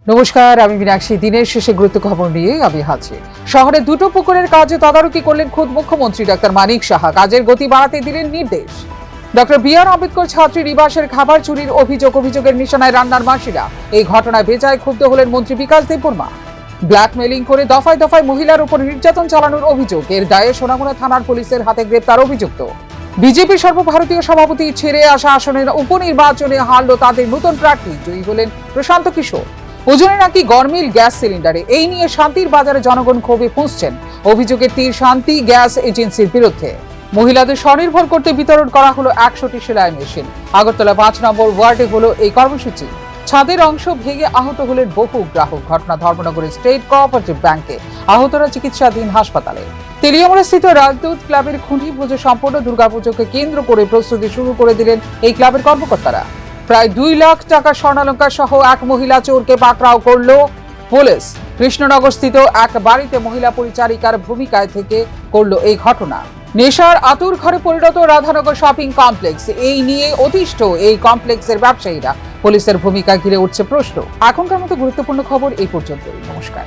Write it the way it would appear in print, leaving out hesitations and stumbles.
নমস্কার, আমি মীনাক্ষী। দিনের শেষে গুরুত্ব খবর নিয়ে আমি হাজির। শহরে দুটো পুকুরের কাজে তদারকি করলেন খোদ মুখ্যমন্ত্রী ডক্টর মানিক সাহা। কাজের গতি বাড়াতে দিলেন নির্দেশ। Doctor B.R.. আম্বেদকর ছাত্রী নিবাসের খাবার চুরির অভিযোগের নিশানায় রান্নার মাসিরা। এই ঘটনায় বেজায় ক্ষুব্ধ হলেন মন্ত্রী বিকাশ দেববর্মা। ব্ল্যাকমেলিং করে দফায় দফায় মহিলার উপর নির্যাতন চালানোর অভিযোগ। এর দায়ে সোনামুড়া থানার পুলিশের হাতে গ্রেপ্তার অভিযুক্ত। বিজেপি সর্বভারতীয় সভাপতি ছেড়ে আসা আসনের উপনির্বাচনে হারল তাদের নতুন প্রার্থী। জয়ী হলেন প্রশান্ত কিশোর। ওজনে নাকি গরমিল গ্যাস সিলিন্ডারে। এই নিয়ে শান্তির বাজারে জনগণ ক্ষোভে ফুঁসছেন। অভিযোগের তীর শান্তি গ্যাস এজেন্সির বিরুদ্ধে। মহিলাদের স্বনির্ভর করতে বিতরণ করা হলো 100টি সেলাই মেশিন। আগরতলা 5 নম্বর ওয়ার্ডে হলো এই কর্মসূচি। ছাদের অংশ ভেঙে আহত হলেন বহু গ্রাহক। ঘটনা ধর্মনগরের স্টেট কোঅপারেটিভ ব্যাংকে। আহতরা চিকিৎসাধীন হাসপাতালে। তেলিয়ামুড়া স্থিত রাজদূত ক্লাবের খুঁটি পুজো সম্পন্ন। দুর্গাপুজোকে কেন্দ্র করে প্রস্তুতি শুরু করে দিলেন এই ক্লাবের কর্মকর্তারা। প্রায় 2 লাখ টাকা স্বর্ণালঙ্কার সহ এক মহিলা চোরকে পাকড়াও করল পুলিশ। কৃষ্ণনগর স্থিত এক বাড়িতে মহিলা পরিচারিকার ভূমিকায় থেকে করল এই ঘটনা। নেশার আতুর ঘরে পরিণত রাধানগর শপিং কমপ্লেক্স। এই নিয়ে অতিষ্ঠ এই কমপ্লেক্সের ব্যবসায়ীরা। পুলিশের ভূমিকা ঘিরে উঠছে প্রশ্ন। এখনকার মতো গুরুত্বপূর্ণ খবর এই পর্যন্তই। নমস্কার।